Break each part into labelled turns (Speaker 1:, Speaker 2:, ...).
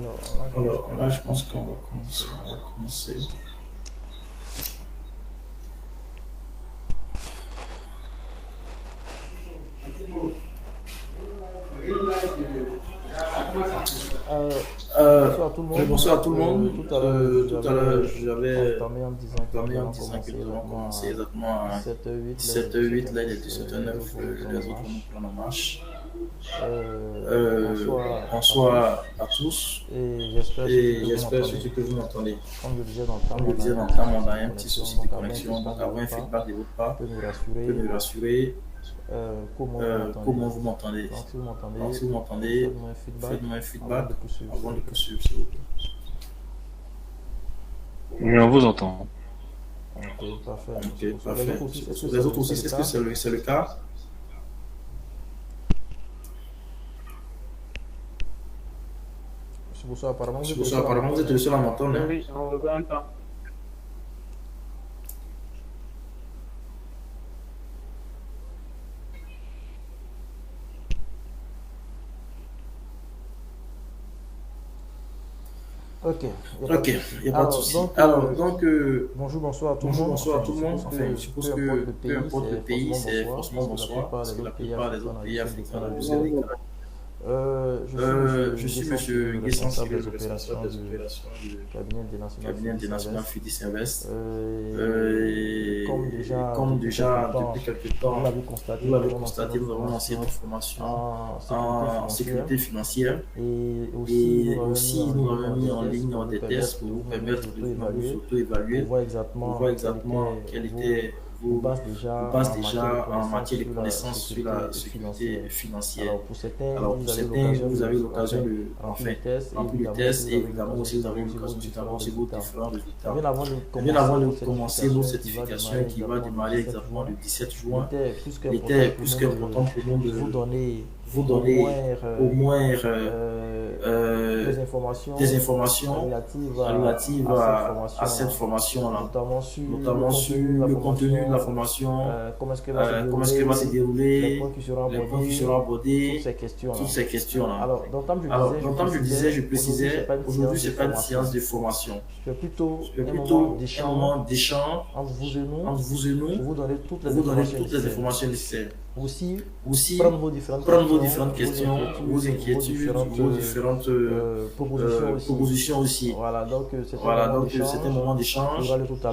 Speaker 1: Alors là, je pense qu'on va commencer. On va commencer.
Speaker 2: Bonsoir à tout le monde.
Speaker 1: Bonsoir à tout le monde.
Speaker 2: Tout à l'heure,
Speaker 1: j'avais
Speaker 2: entamé en disant que nous
Speaker 1: nous
Speaker 2: allons
Speaker 1: allons commencer exactement à
Speaker 2: 17h08.
Speaker 1: 17h08, là il est 17h09, les autres vont nous prendre en marche. Bonsoir à tous
Speaker 2: Et
Speaker 1: j'espère surtout que vous m'entendez.
Speaker 2: Comme je disais dans
Speaker 1: Comme je disais dans le temps, on a un petit souci de connexion, donc avoir un feedback de votre part
Speaker 2: peut
Speaker 1: peut nous rassurer comment vous m'entendez.
Speaker 2: Donc si vous m'entendez,
Speaker 1: Donc si vous m'entendez, faites-moi un feedback avant de poursuivre, s'il vous plaît.
Speaker 3: Oui, on vous entend.
Speaker 2: Ok, parfait.
Speaker 1: Ok, parfait. Les autres aussi, est-ce que c'est le cas?
Speaker 2: Bonsoir, apparemment
Speaker 1: Vous êtes le seul à m'entendre. Hein?
Speaker 4: Oui, on vous entend.
Speaker 2: Ok,
Speaker 1: Ok, il n'y a pas de souci. Donc,
Speaker 2: bonjour, bonsoir à tout le
Speaker 1: bonjour,
Speaker 2: monde.
Speaker 1: bonsoir à tout le monde. Enfin, je
Speaker 2: suppose
Speaker 1: suppose que peu importe le
Speaker 2: pays,
Speaker 1: pays, c'est forcément bonsoir, parce que la plupart des autres pays africains ont le ciel décalé. Je suis monsieur Guessant, le responsable des opérations du cabinet des nationales Fidis Invest. Comme déjà depuis quelques temps, vous l'avez constaté, nous avons lancé notre formation en sécurité financière. Et aussi, nous avons mis en ligne des tests pour vous permettre de vous auto-évaluer, pour voir exactement quelle était vos bases déjà en matière de connaissances sur la sécurité financière. Alors pour certains, vous avez l'occasion de remplir le test et évidemment aussi vous avez l'occasion de savoir aussi vos différents résultats. Bien avant de commencer nos certifications qui va démarrer exactement le 17 juin, il était plus qu'important pour nous de vous donner au moins des informations relatives à cette formation-là, notamment sur le contenu de la formation, comment est-ce qu'elle va se dérouler, les points qui seront abordés, toutes ces questions-là.
Speaker 2: Alors,
Speaker 1: comme je disais, je précisais, aujourd'hui, ce n'est pas une séance de formation.
Speaker 2: C'est plutôt
Speaker 1: un moment d'échange
Speaker 2: entre vous et nous,
Speaker 1: pour vous donner toutes les informations nécessaires.
Speaker 2: Aussi
Speaker 1: prendre vos différentes questions, vos inquiétudes, vos différentes propositions aussi.
Speaker 2: Voilà, donc
Speaker 1: c'est un moment d'échange
Speaker 2: qui va aller tout à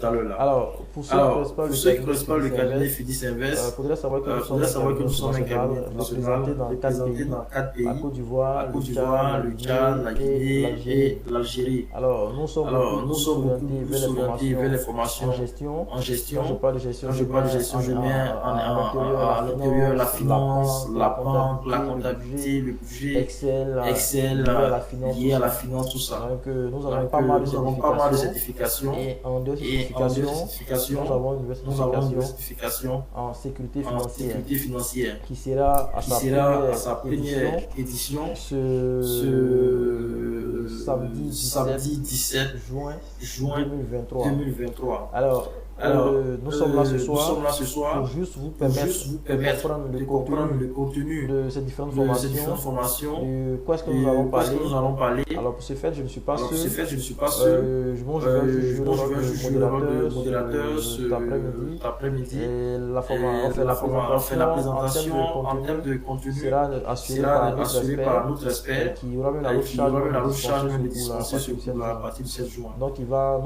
Speaker 2: l'heure là.
Speaker 1: Alors, pour ceux qui ne connaissent pas le cabinet Fidis Invest,
Speaker 2: il faudrait savoir que nous sommes un cabinet représenté dans 4 pays, la Côte d'Ivoire, le Tchad, la Guinée et l'Algérie. Alors, nous sommes beaucoup orientés vers les formations en gestion. Quand je parle de gestion, je mets à l'intérieur la finance, la banque, la comptabilité, le budget, Excel lié à la finance, tout ça. Donc, nous avons pas mal de certifications.
Speaker 1: Et en deux certifications, nous avons une certification
Speaker 2: en sécurité
Speaker 1: financière
Speaker 2: qui sera à sa première édition
Speaker 1: ce samedi 17 juin 2023.
Speaker 2: Alors, nous sommes là ce soir pour juste vous permettre
Speaker 1: de comprendre le contenu
Speaker 2: de ces différentes formations.
Speaker 1: Quoi est-ce que nous allons parler?
Speaker 2: Alors pour ce fait, je ne suis pas seul.
Speaker 1: Je vais juger le rôle de modérateur cet après-midi.
Speaker 2: On fait la présentation
Speaker 1: en termes de contenu
Speaker 2: sera assurée par notre expert
Speaker 1: qui aura même la charge de dispenser ce cours à partir du 16 juin.
Speaker 2: Donc il va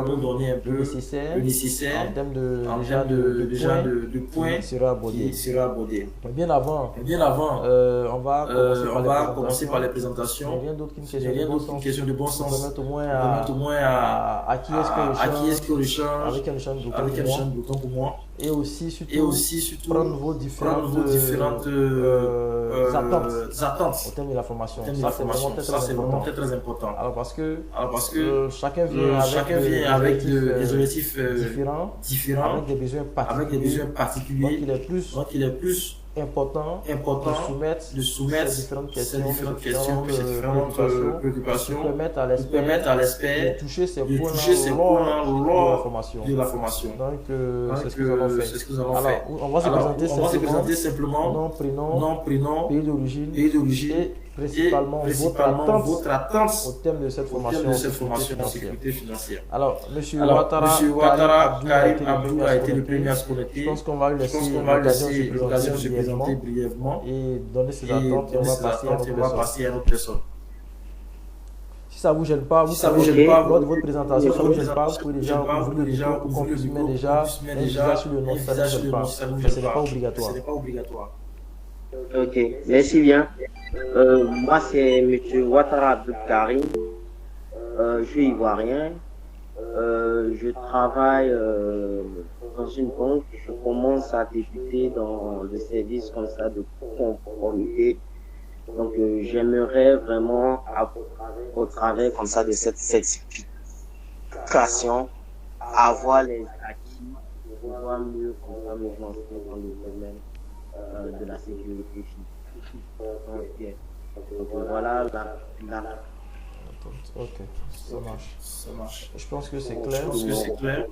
Speaker 2: nous donner un peu le nécessaire en termes de points
Speaker 1: qui sera abordé.
Speaker 2: Mais bien avant, on va commencer par les présentations.
Speaker 1: Il n'y a rien d'autre qu'une question de bon sens.
Speaker 2: Permettre au moins à qui est-ce que le change avec un échange
Speaker 1: de bouton pour moi.
Speaker 2: Et aussi surtout prendre vos différentes attentes au terme de la formation.
Speaker 1: Ça c'est vraiment très important.
Speaker 2: Alors parce que
Speaker 1: chacun vient avec des objectifs différents,
Speaker 2: avec des besoins particuliers.
Speaker 1: Donc il est plus
Speaker 2: important de soumettre ces différentes questions,
Speaker 1: préoccupations
Speaker 2: pour permettre à l'expert
Speaker 1: de toucher ces
Speaker 2: points-là lors
Speaker 1: de la formation.
Speaker 2: Donc, c'est ce que nous allons faire.
Speaker 1: Alors, on va se présenter simplement
Speaker 2: nom, prénom, pays d'origine et principalement votre attente au thème de cette formation en
Speaker 1: sécurité financière.
Speaker 2: Alors, M. Ouattara Karim Abdou a été le premier à se connecter. Je pense qu'on va lui laisser l'occasion de se présenter brièvement et donner ses attentes et on va passer à une autre personne. Si ça ne vous gêne pas, lors de votre présentation, ça ne vous gêne pas, vous pouvez déjà ouvrir le micro pour qu'on puisse mettre déjà un visage sur le nom, ça ne gêne pas, mais ce n'est pas obligatoire.
Speaker 3: Ok, merci bien. Moi, c'est M. Ouattara Abdou Karim. Je suis ivoirien. Je travaille dans une banque. Je commence à débuter dans le service comme ça de conformité. Donc, j'aimerais vraiment, au travers comme ça de cette certification, avoir les acquis pour pouvoir mieux me lancer dans le domaine de la sécurité financière. Donc, voilà
Speaker 2: Ok, ça marche. Je pense que c'est clair.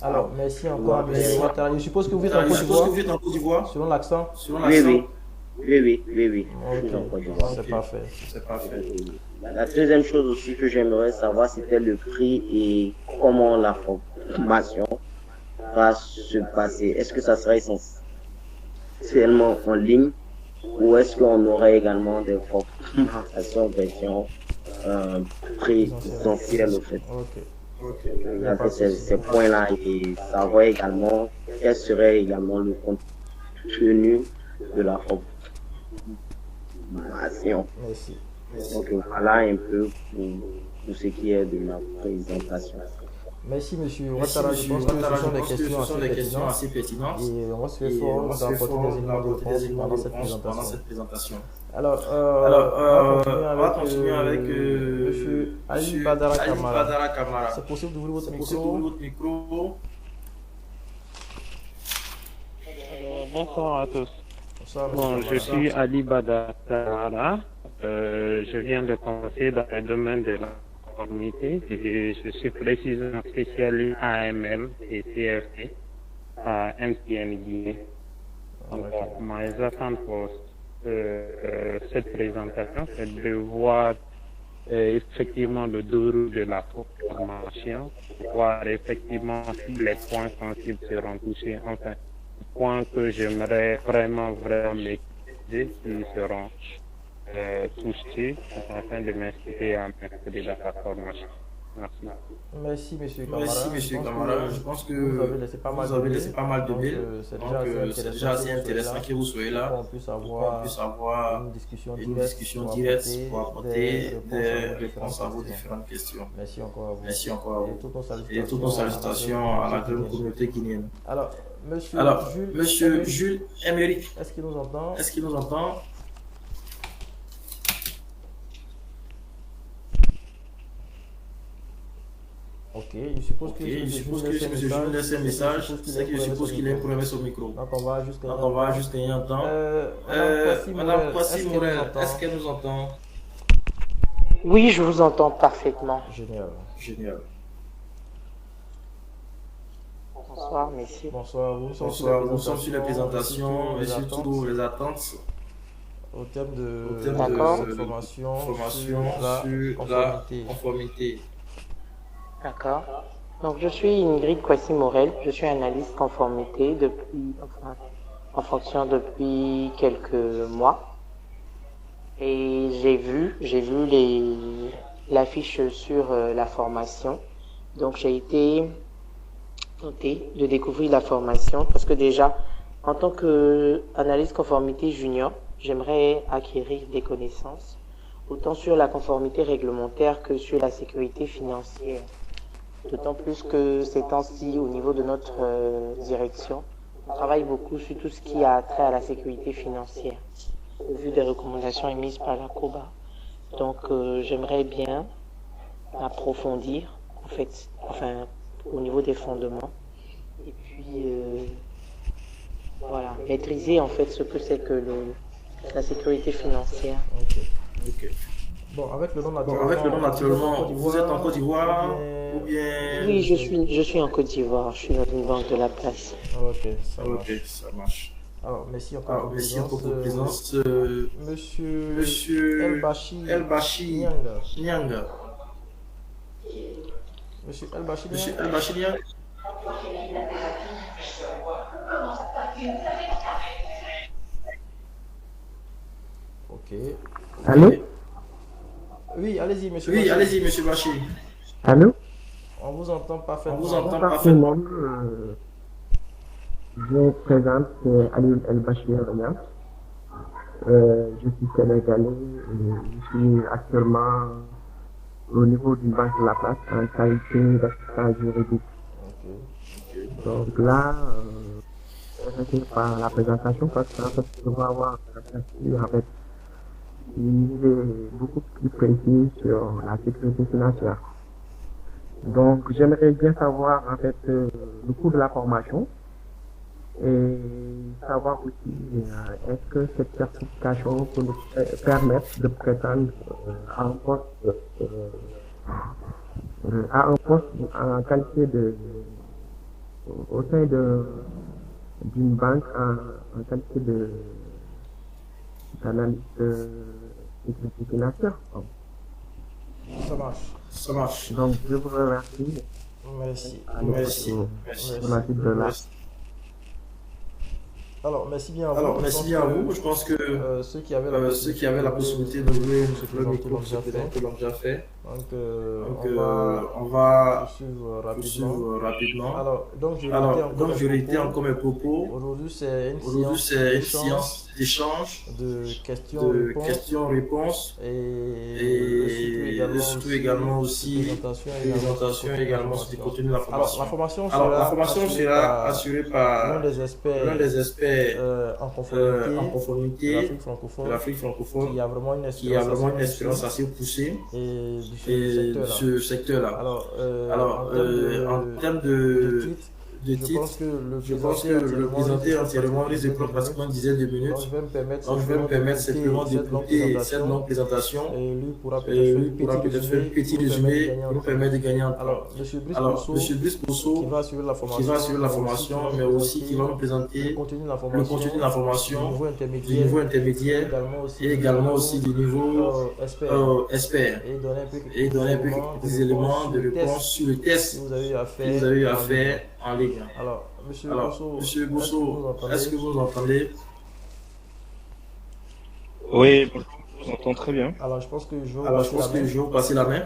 Speaker 2: Alors, merci encore à M. Ouattara. Je suppose que vous êtes en Côte d'Ivoire, selon l'accent.
Speaker 3: Oui.
Speaker 2: C'est parfait.
Speaker 3: La deuxième chose aussi que j'aimerais savoir, c'était le prix et comment la formation va se passer. Est-ce que ça sera essentiellement en ligne ou est-ce qu'on aurait également des formations version présentielle au fait? Ces points-là et savoir également quel serait également le contenu de la formation.
Speaker 2: Merci.
Speaker 3: Donc voilà un peu pour ce qui est de ma présentation.
Speaker 2: Merci M. Ouattara. Je pense que ce sont des questions assez pertinentes et on va se faire fort d'apporter des éléments de réponse pendant cette présentation. Alors, on va continuer avec M. Ali Badara Kamara. C'est possible d'ouvrir votre micro?
Speaker 4: Bonsoir à tous. Bon, je suis Ali Badara. Je viens de commencer dans le domaine de la conformité et je suis précisément spécialiste AML et CFT à MTN. Donc, mes attentes pour cette présentation, c'est de voir effectivement le déroulé de la formation, voir effectivement si les points sensibles seront touchés, enfin, points que j'aimerais vraiment maîtriser, qui seront touchés afin de m'inciter à m'inscrire dans la formation.
Speaker 2: Merci M. Kamara. Je pense que vous avez laissé pas mal de mails. C'est déjà assez intéressant que vous soyez là pour qu'on puisse avoir une discussion directe pour apporter des réponses à vos différentes questions. Merci encore à vous. Et toutes nos salutations à la grande communauté guinéenne. Alors, Monsieur Jules Émeric, est-ce qu'il nous entend? Ok, je suppose que si M. Jules laisse un message, c'est que je suppose qu'il a un problème sur le micro. Donc on va juste gagner un temps. Madame Kwasi Morel, est-ce qu'elle nous entend?
Speaker 5: Oui, je vous entends parfaitement.
Speaker 2: Génial.
Speaker 5: Bonsoir, messieurs.
Speaker 2: Bonsoir, nous sommes sur la présentation et surtout les attentes au thème de cette formation sur la conformité.
Speaker 5: D'accord. Donc, je suis Ingrid Kwasi Morel, je suis analyste conformité en fonction depuis quelques mois. Et j'ai vu l'affiche sur la formation. Donc, j'ai été tentée de découvrir la formation parce que déjà, en tant qu'analyste conformité junior, j'aimerais acquérir des connaissances autant sur la conformité réglementaire que sur la sécurité financière. D'autant plus que ces temps-ci, au niveau de notre direction, on travaille beaucoup sur tout ce qui a trait à la sécurité financière, au vu des recommandations émises par la COBA. Donc, j'aimerais bien approfondir, au niveau des fondements, et puis, maîtriser, ce que c'est que la sécurité financière.
Speaker 2: Ok. Bon, avec le nom naturellement, vous êtes en Côte d'Ivoire ou bien...
Speaker 5: Oui, je suis en Côte d'Ivoire, je suis dans une banque de la place.
Speaker 2: Ok, ça marche. Alors, merci encore pour
Speaker 1: votre présence.
Speaker 2: Monsieur
Speaker 1: El-Bachi Nyanga.
Speaker 2: Monsieur El-Bachi
Speaker 1: Nyanga.
Speaker 2: Ok.
Speaker 3: Allô?
Speaker 2: Oui, allez-y, monsieur.
Speaker 1: Oui, allez-y, monsieur Bachi.
Speaker 3: Allô?
Speaker 2: On vous entend parfaitement.
Speaker 3: Je me présente, c'est Ali El-Bachi Nyanga. Je suis sénégalais et je suis actuellement au niveau d'une banque de la place en qualité d'assistant juridique. Donc là, je par la présentation parce qu'en fait, je vais avoir en fait, il est beaucoup plus précis sur la sécurité financière. Donc j'aimerais bien savoir en fait le coût de la formation et savoir aussi est-ce que cette certification peut nous permettre de prétendre à un poste en qualité de au sein d'une banque en qualité d'analyste sécurité financière.
Speaker 1: Ça marche.
Speaker 3: Donc je vous remercie.
Speaker 2: Merci.
Speaker 3: Merci de la.
Speaker 2: Alors, merci bien à vous.
Speaker 1: Je pense que
Speaker 2: ceux qui avaient la possibilité de
Speaker 1: le micro se présenter l'ont déjà fait.
Speaker 2: Donc,
Speaker 1: on va
Speaker 2: suivre rapidement. Donc,
Speaker 1: je réitère encore mes propos.
Speaker 2: Aujourd'hui, c'est une séance
Speaker 1: d'échange,
Speaker 2: de questions-réponses
Speaker 1: et surtout également aussi présentation également sur du contenu de la formation.
Speaker 2: Alors,
Speaker 1: la formation sera assurée par
Speaker 2: l'un des experts en conformité de l'Afrique francophone qui a vraiment une expérience assez poussée et ce secteur-là. Alors, en termes de titre, je pense que le présenter entièrement risque de prendre pratiquement une dizaine de minutes. Donc, je vais me permettre simplement d'écouter cette longue présentation et lui pourra peut-être faire un petit résumé pour nous permettre de gagner en temps. Alors, M. Brice Bosso, qui va suivre la formation, mais aussi qui va nous présenter le contenu de la formation, du niveau intermédiaire et également aussi du niveau expert. Et donner un peu des éléments de réponse sur le test que vous avez eu à faire en ligne. Alors, Monsieur Bosso, est-ce que vous entendez?
Speaker 6: Oui, je vous entends très bien.
Speaker 2: Alors, je pense que je vais vous passer la main.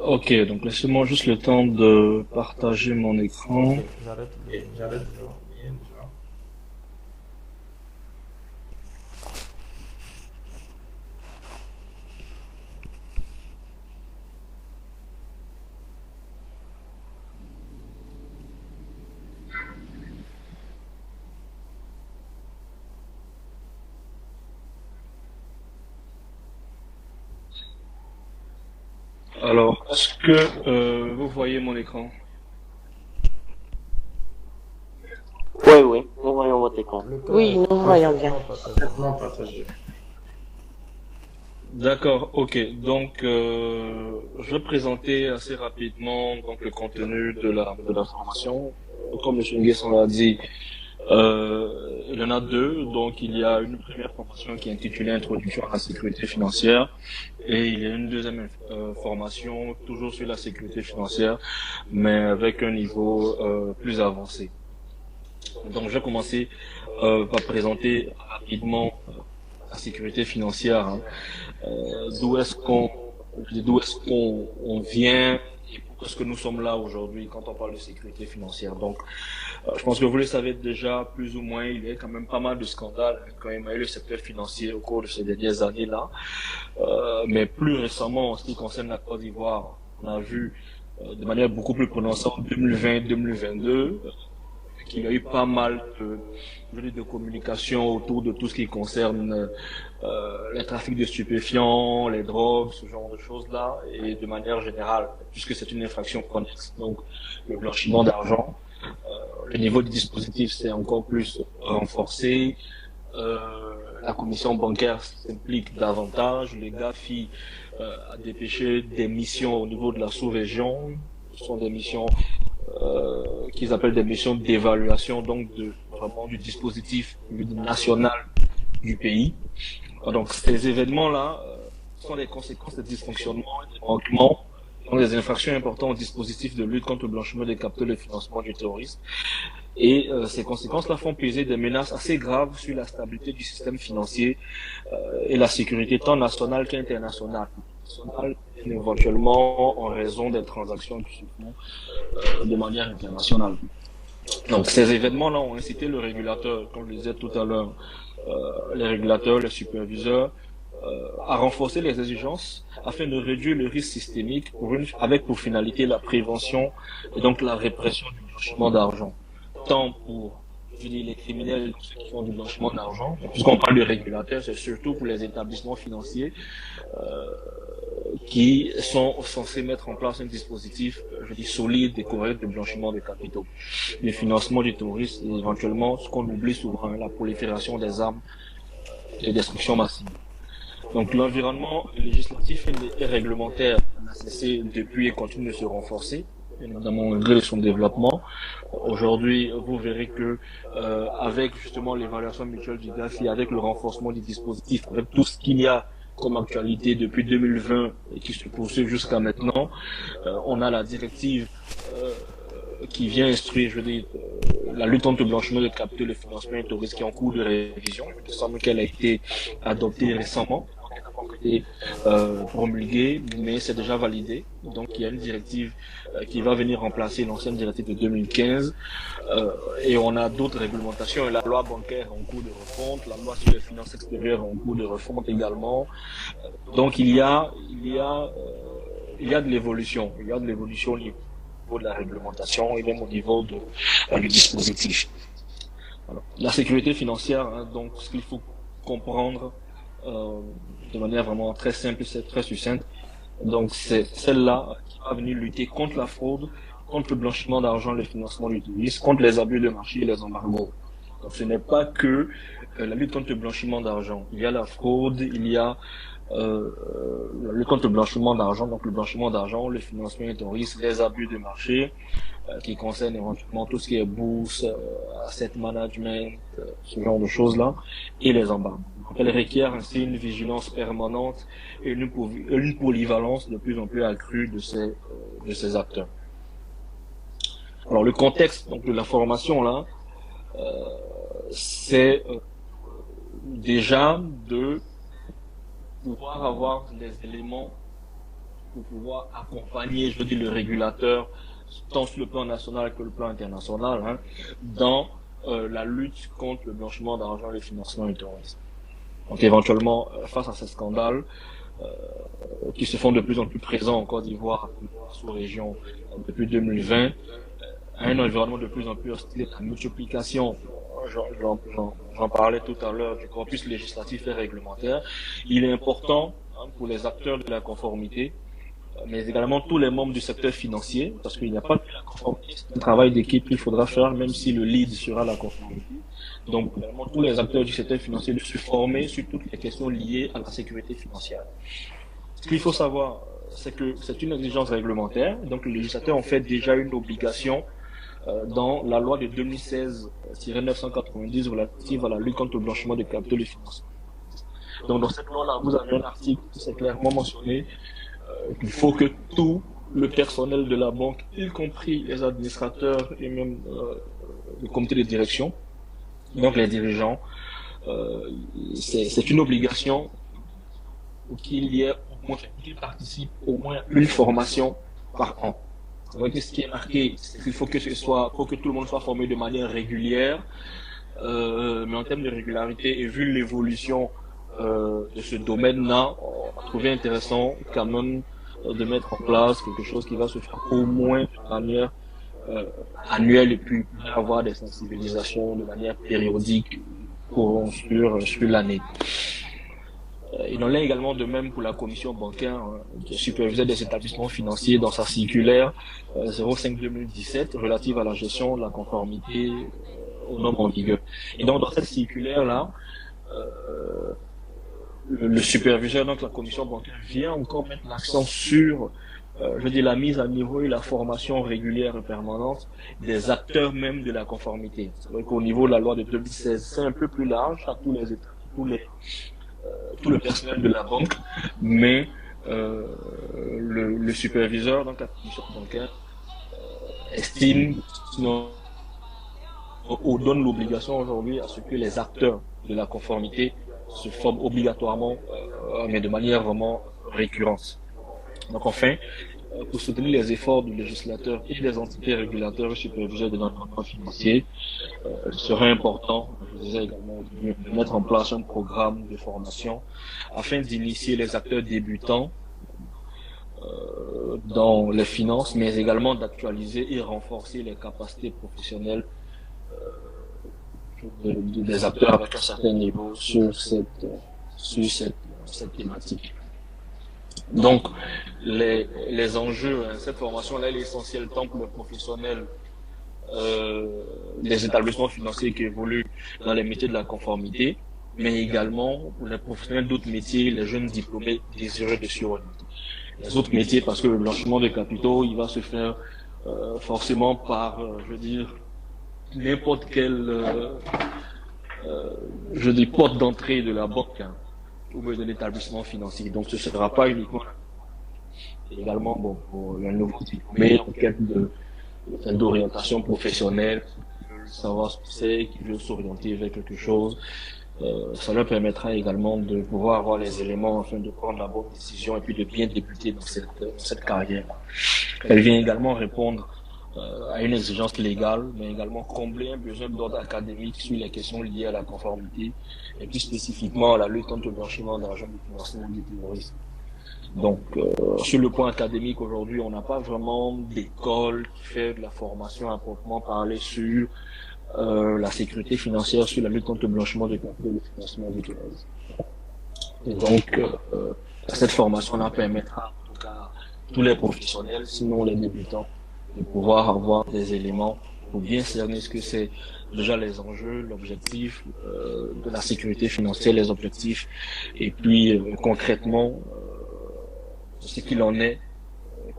Speaker 6: Ok, donc laissez-moi juste le temps de partager mon écran.
Speaker 2: Okay, j'arrête.
Speaker 6: Alors, est-ce que vous voyez mon écran?
Speaker 3: Oui, nous voyons votre écran.
Speaker 5: Oui, nous voyons bien.
Speaker 6: D'accord, ok. Donc, je vais présenter assez rapidement donc le contenu de la formation. Comme M. Nguesson l'a dit, il y en a deux. Donc, il y a une première formation qui est intitulée Introduction à la sécurité financière et il y a une deuxième formation toujours sur la sécurité financière, mais avec un niveau plus avancé. Donc, je vais commencer par présenter rapidement la sécurité financière. D'où est-ce qu'on vient et pourquoi est-ce que nous sommes là aujourd'hui quand on parle de sécurité financière. Donc, je pense que vous le savez déjà plus ou moins, il y a quand même pas mal de scandales quand même eu le secteur financier au cours de ces dernières années-là. Mais plus récemment, en ce qui concerne la Côte d'Ivoire, on a vu de manière beaucoup plus prononcée en 2020-2022 qu'il y a eu pas mal de communication autour de tout ce qui concerne les trafics de stupéfiants, les drogues, ce genre de choses-là, et de manière générale, puisque c'est une infraction connexe, donc le blanchiment d'argent. Le niveau du dispositif s'est encore plus renforcé. La commission bancaire s'implique davantage. Les GAFI a dépêché des missions au niveau de la sous-région. Ce sont des missions qu'ils appellent des missions d'évaluation, donc vraiment du dispositif national du pays. Donc ces événements-là sont les conséquences des dysfonctionnements et des manquements, donc des infractions importantes au dispositif de lutte contre le blanchiment des capitaux et le financement du terrorisme. Et ces conséquences-là font peser des menaces assez graves sur la stabilité du système financier et la sécurité tant nationale qu'internationale. Éventuellement en raison des transactions qui se font de manière internationale. Donc ces événements-là ont incité le régulateur, comme je le disais tout à l'heure, les régulateurs, les superviseurs, à renforcer les exigences afin de réduire le risque systémique avec pour finalité la prévention et donc la répression du blanchiment d'argent. Tant pour les criminels, ceux qui font du blanchiment d'argent, puisqu'on parle de régulateurs, c'est surtout pour les établissements financiers qui sont censés mettre en place un dispositif, solide et correct de blanchiment de capitaux, le financement du terrorisme et éventuellement, ce qu'on oublie souvent, la prolifération des armes et destruction massive. Donc l'environnement législatif et réglementaire n'a cessé depuis et continue de se renforcer, notamment malgré son développement. Aujourd'hui, vous verrez que avec justement l'évaluation mutuelle du GAFI, avec le renforcement du dispositif, avec tout ce qu'il y a comme actualité depuis 2020 et qui se poursuit jusqu'à maintenant, on a la directive qui vient instruire, la lutte contre le blanchiment de capitaux et le financement du terrorisme qui est en cours de révision. Il me semble qu'elle a été adoptée récemment, été promulguée, mais c'est déjà validé. Donc il y a une directive qui va venir remplacer l'ancienne directive de 2015 et on a d'autres réglementations. Et la loi bancaire est en cours de refonte, la loi sur les finances extérieures est en cours de refonte également. Donc il y a de l'évolution, il y a de l'évolution au niveau de la réglementation et même au niveau du dispositif. Alors, la sécurité financière, donc ce qu'il faut comprendre de manière vraiment très simple, c'est très succincte. Donc c'est celle-là qui va venir lutter contre la fraude, contre le blanchiment d'argent, le financement du terrorisme, contre les abus de marché et les embargos. Donc ce n'est pas que la lutte contre le blanchiment d'argent. Il y a la fraude, il y a la lutte contre le blanchiment d'argent, donc le blanchiment d'argent, le financement du terrorisme, les abus de marché, qui concernent éventuellement tout ce qui est bourse, asset management, ce genre de choses-là, et les embargos. Elle requiert ainsi une vigilance permanente et une polyvalence de plus en plus accrue de ces acteurs. Alors le contexte donc de la formation là, c'est déjà de pouvoir avoir les éléments pour pouvoir accompagner, le régulateur, tant sur le plan national que le plan international, dans la lutte contre le blanchiment d'argent et le financement du terrorisme. Donc éventuellement, face à ces scandales qui se font de plus en plus présents en Côte d'Ivoire, sous-région, depuis 2020, un environnement de plus en plus hostile, la multiplication, j'en parlais tout à l'heure, du corpus législatif et réglementaire. Il est important pour les acteurs de la conformité, mais également tous les membres du secteur financier, parce qu'il n'y a pas que la conformité, c'est un travail d'équipe qu'il faudra faire, même si le lead sera la conformité. Donc, vraiment, tous les acteurs du secteur financier de se former sur toutes les questions liées à la sécurité financière. Ce qu'il faut savoir, c'est que c'est une exigence réglementaire, donc le législateur en fait déjà une obligation dans la loi de 2016-990 relative à la lutte contre le blanchiment de capitaux et financement. Donc, dans cette loi-là, vous avez un article qui c'est clairement mentionné qu'il faut que tout le personnel de la banque, y compris les administrateurs et même le comité de direction, donc les dirigeants, c'est une obligation qu'il y ait au moins, qu'ils participent au moins une formation par an. Donc, ce qui est marqué, c'est qu'il faut que tout le monde soit formé de manière régulière, mais en termes de régularité et vu l'évolution de ce domaine-là, on a trouvé intéressant quand même de mettre en place quelque chose qui va se faire au moins de manière annuelle et puis avoir des sensibilisations de manière périodique sur l'année. Il en est également de même pour la commission bancaire qui supervisait des établissements financiers dans sa circulaire 05-2017 relative à la gestion de la conformité aux normes en vigueur. Et donc dans cette circulaire-là, le superviseur, donc la commission bancaire, vient encore mettre l'accent sur la mise à niveau et la formation régulière et permanente des acteurs même de la conformité. C'est vrai qu'au niveau de la loi de 2016, c'est un peu plus large à tous les états, tout le personnel de la banque, mais le superviseur, donc la commission bancaire, estime ou donne l'obligation aujourd'hui à ce que les acteurs de la conformité se forment obligatoirement, mais de manière vraiment récurrente. Donc enfin, pour soutenir les efforts du législateur et des entités régulateurs et superviseurs de l'environnement financier, il serait important, je disais également, de mettre en place un programme de formation afin d'initier les acteurs débutants dans les finances, mais également d'actualiser et renforcer les capacités professionnelles des acteurs avec un certain niveau sur cette thématique. Donc, les enjeux, cette formation-là, elle est essentielle tant pour les professionnels des établissements financiers qui évoluent dans les métiers de la conformité, mais également pour les professionnels d'autres métiers, les jeunes diplômés désireux de surorienter. Les autres métiers, parce que le blanchiment de capitaux, il va se faire forcément par, n'importe quelle porte d'entrée de la banque, hein, ou de l'établissement financier. Donc ce ne sera pas uniquement également pour un nouveau diplômé en quête d'orientation professionnelle, qui veut savoir ce que c'est, qui veut s'orienter vers quelque chose. Ça leur permettra également de pouvoir avoir les éléments afin de prendre la bonne décision et puis de bien débuter dans cette carrière. Elle vient également répondre à une exigence légale, mais également combler un besoin d'ordre académique sur les questions liées à la conformité et plus spécifiquement à la lutte contre le blanchiment d'argent et le financement du terrorisme. Donc, sur le point académique, aujourd'hui, on n'a pas vraiment d'école qui fait de la formation à proprement parler sur la sécurité financière, sur la lutte contre le blanchiment de capitaux et le financement du terrorisme. Et donc, cette formation-là permettra, en tout cas, à tous les professionnels, sinon les débutants, de pouvoir avoir des éléments pour bien cerner ce que c'est déjà les enjeux, l'objectif de la sécurité financière, les objectifs, et puis concrètement ce qu'il en est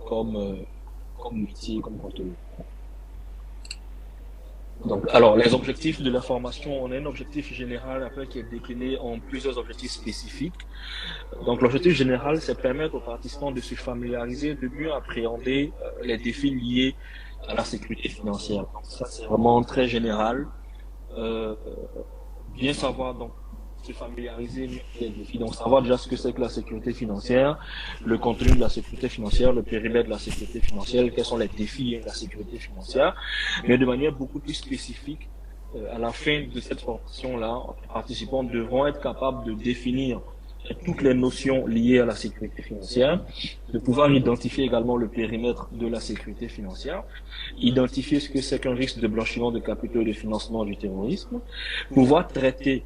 Speaker 6: comme métier, comme contenu. Donc, alors, les objectifs de la formation, on a un objectif général après qui est décliné en plusieurs objectifs spécifiques. Donc, l'objectif général, c'est permettre aux participants de se familiariser, de mieux appréhender les défis liés à la sécurité financière. Donc, ça, c'est vraiment très général. Bien savoir, donc, se familiariser avec les défis. Donc, savoir déjà ce que c'est que la sécurité financière, le contenu de la sécurité financière, le périmètre de la sécurité financière, quels sont les défis de la sécurité financière, mais de manière beaucoup plus spécifique. À la fin de cette formation-là, les participants devront être capables de définir toutes les notions liées à la sécurité financière, de pouvoir identifier également le périmètre de la sécurité financière, identifier ce que c'est qu'un risque de blanchiment de capitaux et de financement du terrorisme, pouvoir traiter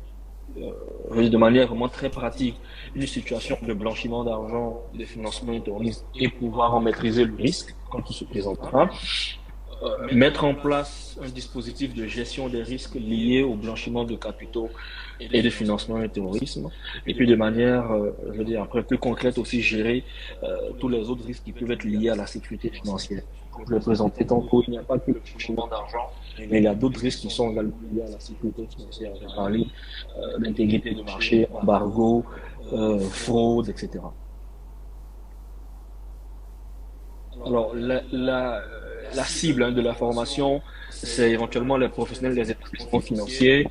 Speaker 6: de manière vraiment très pratique une situation de blanchiment d'argent, de financement du terrorisme et pouvoir en maîtriser le risque quand il se présentera. Mettre en place un dispositif de gestion des risques liés au blanchiment de capitaux et de financement du terrorisme, et puis de manière, après plus concrète aussi, gérer tous les autres risques qui peuvent être liés à la sécurité financière. Comme je l'ai présenté tantôt, il n'y a pas que le blanchiment d'argent, mais il y a d'autres risques qui sont également liés à la sécurité financière. J'ai parlé d'intégrité du marché, embargo, fraude, etc. Alors, la cible de la formation, c'est éventuellement les professionnels des établissements financiers,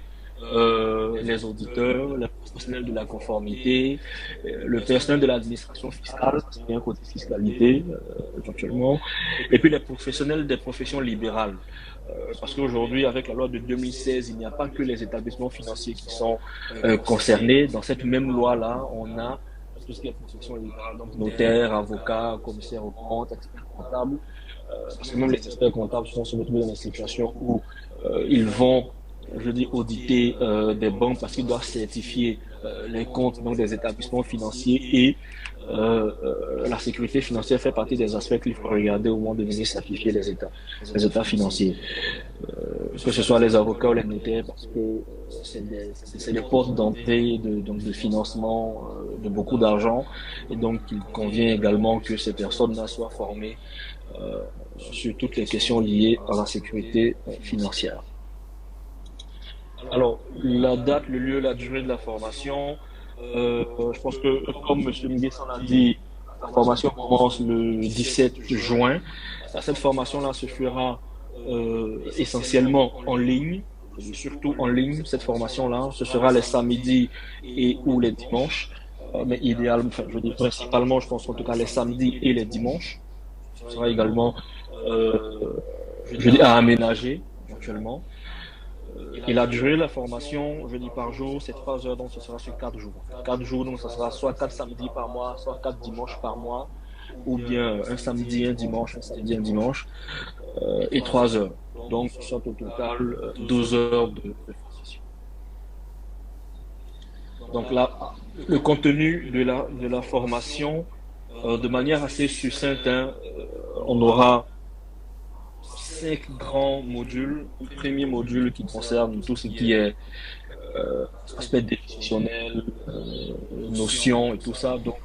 Speaker 6: les auditeurs, les professionnels de la conformité, le personnel de l'administration fiscale, c'est bien côté fiscalité, éventuellement, et puis les professionnels des professions libérales. Parce qu'aujourd'hui, avec la loi de 2016, il n'y a pas que les établissements financiers qui sont concernés. Dans cette même loi-là, on a tout ce qui est profession libérale, donc notaires, avocats, commissaires aux comptes, experts comptables. Parce que même les experts comptables sont se retrouvés dans des situations où ils vont, auditer des banques parce qu'ils doivent certifier les comptes donc, des établissements financiers et la sécurité financière fait partie des aspects qu'il faut regarder au moment de venir certifier les états financiers. Que ce soit les avocats ou les notaires, parce que c'est des postes d'entrée de financement de beaucoup d'argent, et donc il convient également que ces personnes-là soient formées sur toutes les questions liées à la sécurité financière. Alors, la date, le lieu, la durée de la formation, je pense que, comme M. Nguessan l'a dit, la formation commence le 17 juin. Cette formation-là se fera essentiellement en ligne, surtout en ligne. Cette formation-là, ce sera les samedis et ou les dimanches. Mais idéalement, enfin, je dis principalement, je pense en tout cas les samedis et les dimanches. Ce sera également, je dis, à aménager éventuellement. Et la durée de la formation, je dis par jour, c'est 3 heures, donc ce sera sur 4 jours. 4 jours, donc ce sera soit 4 samedis par mois, soit 4 dimanches par mois, ou bien un samedi, un dimanche, un dimanche, et 3 heures. Donc, ce sera au total 12 heures de formation. Donc là, le contenu de la formation, de manière assez succincte, on aura 5 grands modules. Le premier module qui concerne tout ce qui est aspect décisionnel, notions et tout ça. Donc,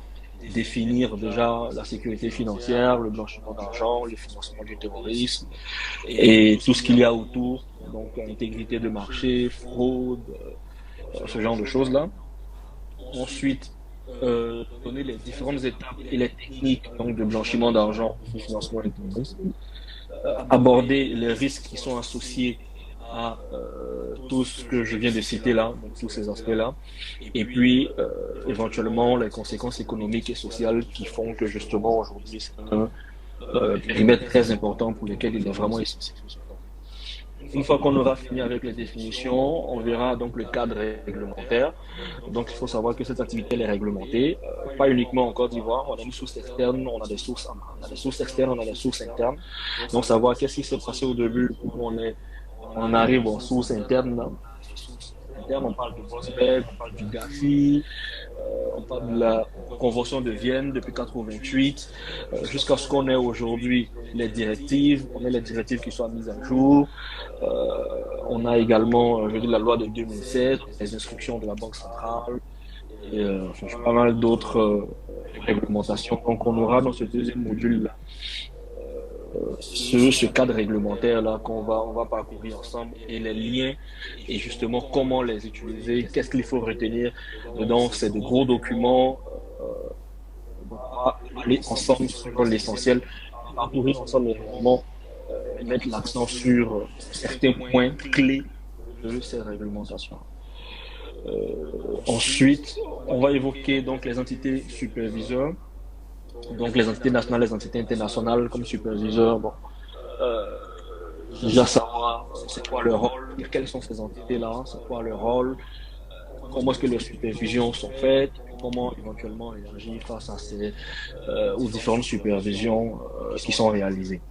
Speaker 6: définir déjà la sécurité financière, le blanchiment d'argent, le financement du terrorisme et tout ce qu'il y a autour. Donc, intégrité de marché, fraude, ce genre de choses-là. Ensuite, donner les différentes étapes et les techniques donc, de blanchiment d'argent, de financement du terrorisme. Aborder les risques qui sont associés à tout ce que je viens de citer là, donc tous ces aspects-là, et puis éventuellement les conséquences économiques et sociales qui font que justement aujourd'hui c'est un périmètre très important pour lequel il est vraiment essentiel. Une fois qu'on aura fini avec les définitions, on verra donc le cadre réglementaire. Donc il faut savoir que cette activité elle est réglementée, pas uniquement en Côte d'Ivoire, on a une source externe, on a des sources externes, on a des sources internes. Donc savoir qu'est-ce qui s'est passé au début pour on arrive en source interne. Là. On parle de Wolfsberg, on parle du GAFI, on parle de la Convention de Vienne depuis 1988, jusqu'à ce qu'on ait aujourd'hui les directives, on a les directives qui soient mises à jour, on a également, je dis, la loi de 2007, les instructions de la Banque centrale, et pas mal d'autres réglementations. Donc on aura dans ce deuxième module-là ce cadre réglementaire là qu'on va parcourir ensemble et les liens et justement comment les utiliser, qu'est-ce qu'il faut retenir dedans. C'est de gros documents, on va aller ensemble sur l'essentiel, parcourir ensemble et vraiment mettre l'accent sur certains points clés de ces réglementations. Ensuite, on va évoquer donc les entités superviseurs. Donc les entités nationales, les entités internationales comme superviseurs, bon, déjà savoir c'est quoi leur rôle, quelles sont ces entités-là, c'est quoi leur rôle, comment est-ce que les supervisions sont faites, comment éventuellement réagir face à ces aux différentes supervisions qui sont réalisées.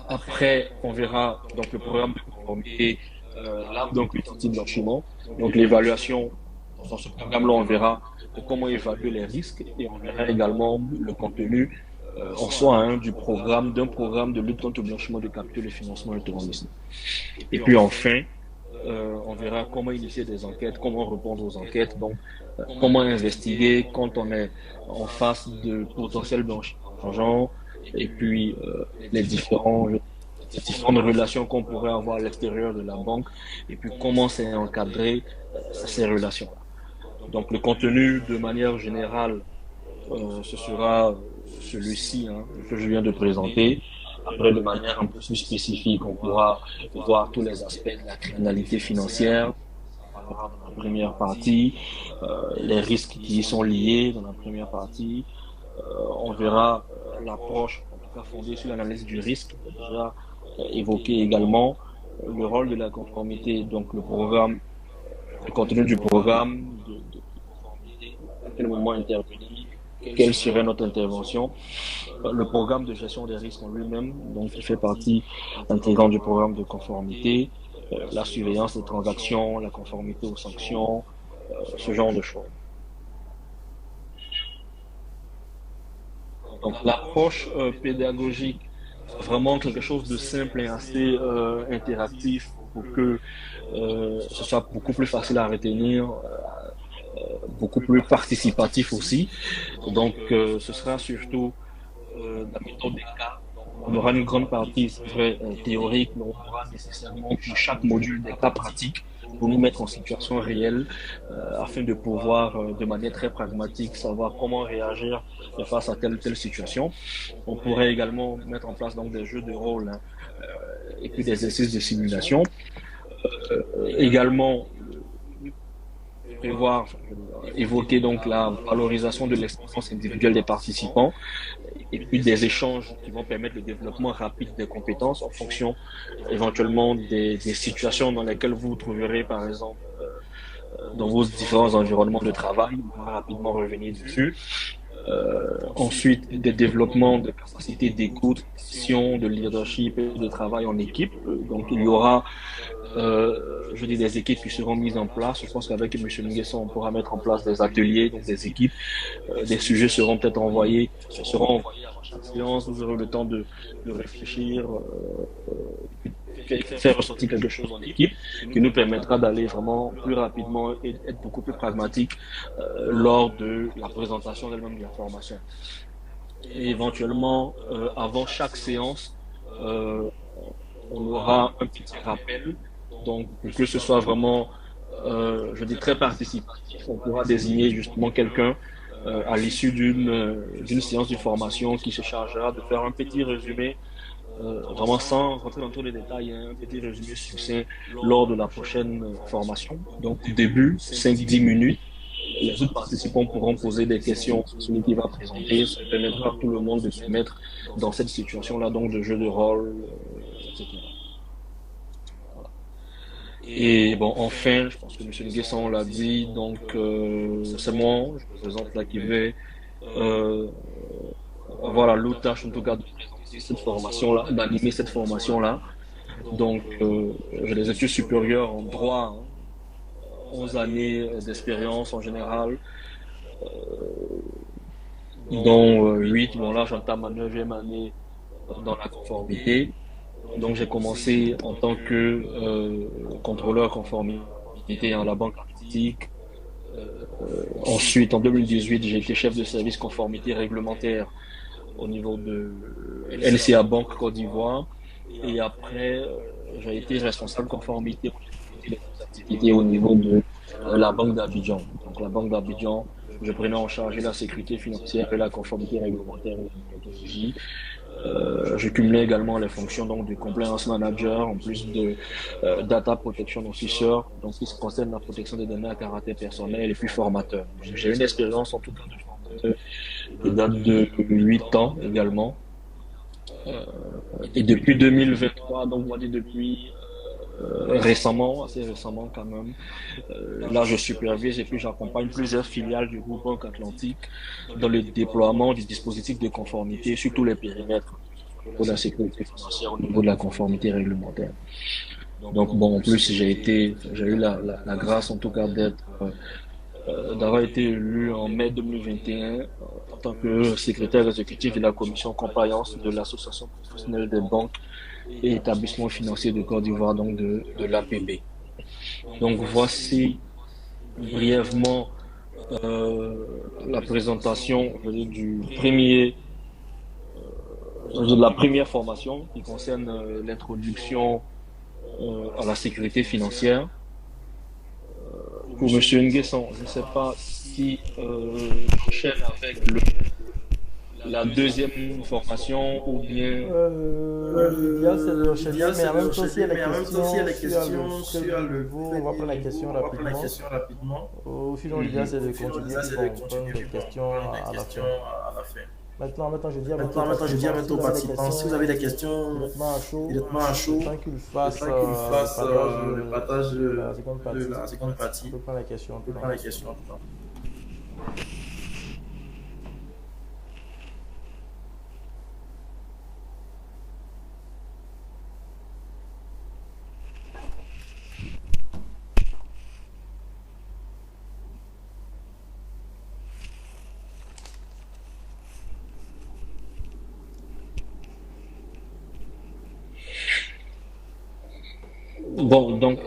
Speaker 6: Après, on verra donc le programme de conformité, là donc le anti-blanchiment, donc l'évaluation. Dans ce programme-là, on verra comment évaluer les risques et on verra également le contenu en soi d'un programme de lutte contre le blanchiment de capitaux et le financement du terrorisme. Et puis enfin, on verra comment initier des enquêtes, comment répondre aux enquêtes, donc comment investiguer quand on est en face de potentiels blanchiments et puis les différentes relations qu'on pourrait avoir à l'extérieur de la banque et puis comment c'est encadré ces relations. Donc le contenu de manière générale, ce sera celui-ci que je viens de présenter. Après, de manière un peu plus spécifique, on pourra voir tous les aspects de la criminalité financière. On parlera dans la première partie, les risques qui y sont liés dans la première partie. On verra l'approche, en tout cas fondée sur l'analyse du risque, déjà évoqué également, le rôle de la conformité, donc le contenu du programme de conformité, à quel moment intervenir, quelle serait notre intervention, le programme de gestion des risques en lui-même, donc qui fait partie intégrante du programme de conformité, la surveillance des transactions, la conformité aux sanctions, ce genre de choses. Donc l'approche pédagogique, vraiment quelque chose de simple et assez interactif pour que ce soit beaucoup plus facile à retenir, beaucoup plus participatif aussi. Donc ce sera surtout la méthode des cas. On aura une grande partie, c'est vrai, théorique, mais on aura nécessairement pour chaque module des cas pratiques pour nous mettre en situation réelle afin de pouvoir, de manière très pragmatique, savoir comment réagir face à telle ou telle situation. On pourrait également mettre en place donc des jeux de rôle et puis des exercices de simulation. Également, prévoir, évoquer donc la valorisation de l'expérience individuelle des participants et puis des échanges qui vont permettre le développement rapide des compétences en fonction éventuellement des situations dans lesquelles vous vous trouverez, par exemple, dans vos différents environnements de travail. On va rapidement revenir dessus. Ensuite, des développements de capacités d'écoute, de leadership et de travail en équipe. Donc, il y aura je dis des équipes qui seront mises en place. Je pense qu'avec M. Nguesson, on pourra mettre en place des ateliers, donc des équipes. Des sujets seront peut-être envoyés avant chaque séance. Vous aurez le temps de réfléchir, faire ressortir quelque chose en équipe qui nous permettra d'aller vraiment plus rapidement et être beaucoup plus pragmatique lors de la présentation d'elle-même de la formation. Et éventuellement, avant chaque séance, on aura un petit rappel. Donc, pour que ce soit vraiment, je dis très participatif, on pourra désigner justement quelqu'un à l'issue d'une séance de formation qui se chargera de faire un petit résumé, vraiment sans rentrer dans tous les détails, un petit résumé succinct lors de la prochaine formation. Donc, au début, 5-10 minutes. Les autres participants pourront poser des questions sur celui qui va présenter. Ça permettra à tout le monde de se mettre dans cette situation-là, donc de jeu de rôle, etc. Et bon, enfin, je pense que M. Nguesson l'a dit, donc c'est moi, je représente l'AKV. Voilà, l'autre tâche en tout cas de présenter cette formation-là, d'animer cette formation-là. Donc, j'ai des études supérieures en droit, 11 années d'expérience en général, dont 8, bon là j'entame ma 9e année dans la conformité. Donc j'ai commencé en tant que contrôleur conformité à la Banque Atlantique. Ensuite, en 2018, j'ai été chef de service conformité réglementaire au niveau de NCA Banque Côte d'Ivoire. Et après, j'ai été responsable conformité des activités au niveau de la Banque d'Abidjan. Donc la Banque d'Abidjan, je prenais en charge la sécurité financière et la conformité réglementaire et la méthodologie. Je cumulais également les fonctions donc de compliance manager en plus de data protection officer, donc qui se concerne la protection des données à caractère personnel et puis formateur. J'ai une expérience en tout cas de formateur qui date de 8 ans également. Et depuis 2023, donc on va dire depuis récemment, assez récemment quand même, là je supervise et puis j'accompagne plusieurs filiales du groupe Banque Atlantique dans le déploiement du dispositif de conformité sur tous les périmètres au niveau de la sécurité financière, au niveau de la conformité réglementaire. Donc bon, en plus j'ai eu la grâce en tout cas d'avoir été élu en mai 2021 en tant que secrétaire exécutif de la commission compliance de l'association professionnelle des banques et établissements financiers de Côte d'Ivoire, donc de l'APB. Donc voici brièvement la présentation de la première formation qui concerne l'introduction à la sécurité financière. Pour M. Nguesson, je ne sais pas si j'enchaîne avec la deuxième formation ou bien...
Speaker 2: L'idéal c'est de rechercher, mais en même temps s'il y a des questions sur le niveau, on va prendre la question rapidement. Sinon l'idéal c'est de continuer, on prendre des questions à la fin. Maintenant, je dis à mes participants, si vous avez des questions, directement à chaud, tant qu'il fasse le partage de la seconde partie, on peut prendre la question.
Speaker 6: Bon, donc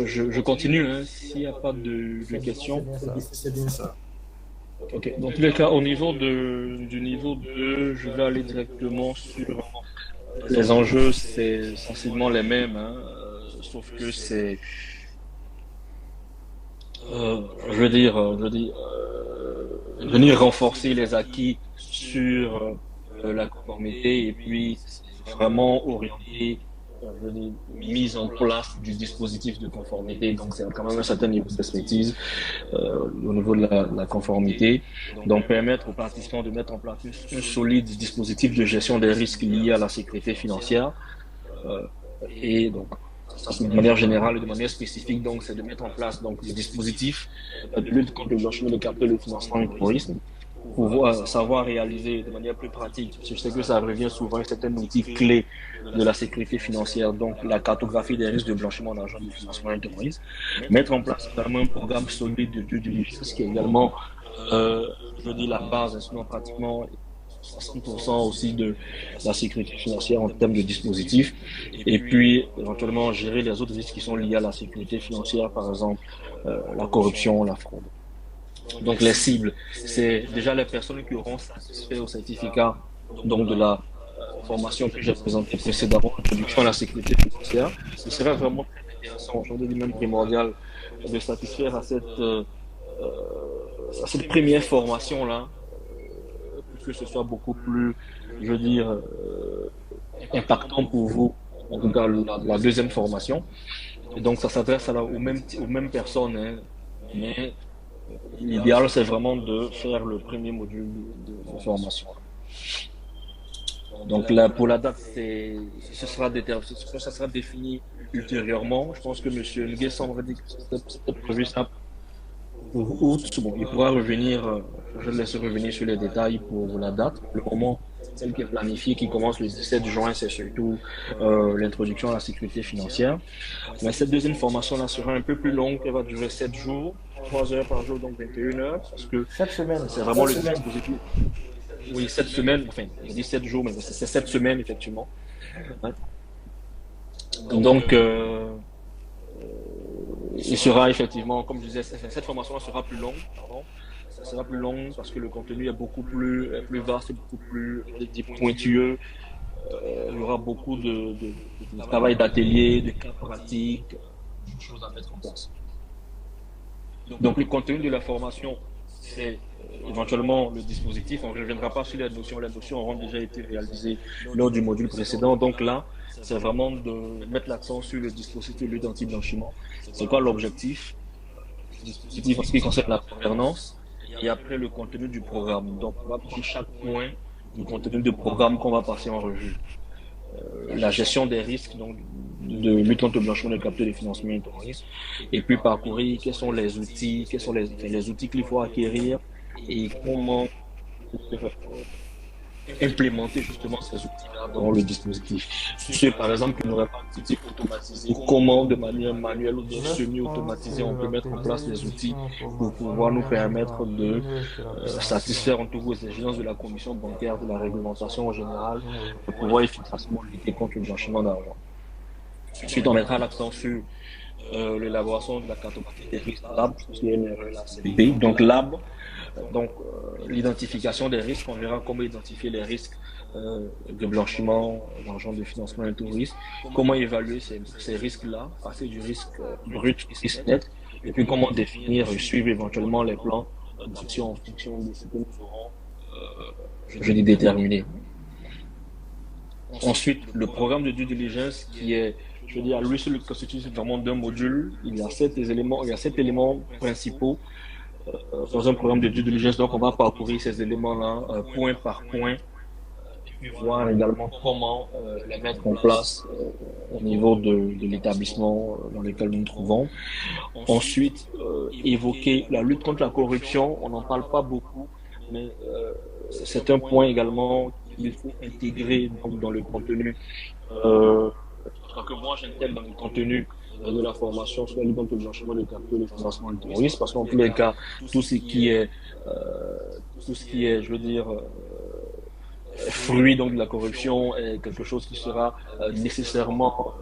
Speaker 6: je continue, hein, s'il n'y a pas de questions.
Speaker 1: C'est bien ça.
Speaker 6: Ok, dans tous les cas, au niveau du niveau 2, je vais aller directement sur les enjeux, c'est sensiblement les mêmes, hein, sauf que c'est, venir renforcer les acquis sur la conformité et puis vraiment orienter mise en place du dispositif de conformité. Donc, c'est quand même un certain niveau d'expertise au niveau de la conformité. Donc, permettre aux participants de mettre en place un solide dispositif de gestion des risques liés à la sécurité financière. Et donc, de manière générale et de manière spécifique, donc, c'est de mettre en place donc des dispositifs de lutte contre le blanchiment de capitaux et le financement du terrorisme, pour savoir réaliser de manière plus pratique. Je sais que ça revient souvent, c'est un outil clé de la sécurité financière, donc la cartographie des risques de blanchiment d'argent du financement du terrorisme. Mettre en place notamment un programme solide de due diligence qui est également, la base, sinon pratiquement 60% aussi de la sécurité financière en termes de dispositifs. Et puis, éventuellement, gérer les autres risques qui sont liés à la sécurité financière, par exemple, la corruption, la fraude. Donc les cibles, c'est déjà les personnes qui auront satisfait au certificat donc de la formation que j'ai présentée précédemment, introduction à la sécurité financière. Ce serait vraiment très intéressant, je dis même primordial, de satisfaire à cette première formation-là, pour que ce soit beaucoup plus, impactant pour vous, en tout cas la deuxième formation. Et donc ça s'adresse aux mêmes personnes, hein, mais l'idéal, c'est vraiment de faire le premier module de formation. Donc là, pour la date, ça sera défini ultérieurement. Je pense que M. Nguyen semble dire que c'était prévu ça pour août. Bon, il pourra revenir, je le laisse revenir sur les détails pour la date. Le moment, celle qui est planifiée, qui commence le 17 juin, c'est surtout l'introduction à la sécurité financière. Mais cette deuxième formation-là sera un peu plus longue, elle va durer 7 jours. 3 heures par jour, donc 21 heures, parce que
Speaker 2: cette semaine,
Speaker 6: c'est vraiment le dispositif. Oui, 7 semaines, enfin, je dis 7 jours, mais c'est 7 semaines, effectivement. Ouais. Donc, il sera effectivement, comme je disais, cette formation sera plus longue, pardon. Ça sera plus long parce que le contenu est beaucoup plus vaste, beaucoup plus pointueux. Il y aura beaucoup de travail d'atelier, de cas pratiques, de choses à mettre en place. Donc, le contenu de la formation, c'est éventuellement le dispositif. On ne reviendra pas sur les notions. Les notions auront déjà été réalisées lors du module précédent. Donc là, c'est vraiment de mettre l'accent sur le dispositif de lutte anti-blanchiment. C'est quoi l'objectif? Le dispositif en ce qui concerne la gouvernance et après le contenu du programme. Donc, on va prendre chaque point du contenu du programme qu'on va passer en revue. La gestion des risques, donc, de lutte contre le blanchiment de capitaux et de financement du terrorisme, et puis parcourir quels sont les outils, les outils qu'il faut acquérir et comment implémenter justement ces outils-là dans le dispositif. Si par exemple, il n'y aurait pas d'outils automatisés, comment de manière manuelle ou semi-automatisée on peut mettre en place des outils pour pouvoir nous permettre de satisfaire en tout cas les exigences de la commission bancaire, de la réglementation en général, pour pouvoir efficacement lutter contre le blanchiment d'argent. Ensuite, on mettra l'accent sur l'élaboration de la cartographie des risques LAB, qui est une RLACP. Donc LAB, l'identification des risques, on verra comment identifier les risques de blanchiment d'argent, de financement et terrorisme, comment évaluer ces risques-là, passer du risque brut au risque net, et puis comment définir et suivre éventuellement les plans d'action en fonction de ce que nous aurons déterminé. Ensuite, le programme de due diligence qui est, à lui seul constitue vraiment d'un module. Il y a 7 éléments principaux dans un programme de due diligence. Donc, on va parcourir ces éléments-là point par point et puis voir également comment les mettre en place au niveau de l'établissement dans lequel nous nous trouvons. Ensuite, évoquer la lutte contre la corruption. On n'en parle pas beaucoup, mais c'est un point également qu'il faut intégrer dans le contenu. Que moi j'intègre dans le contenu de la formation sur la lutte contre le blanchiment de capitaux et le financement du terrorisme, parce qu'en tous les cas, tout ce qui est, fruit donc de la corruption est quelque chose qui sera nécessairement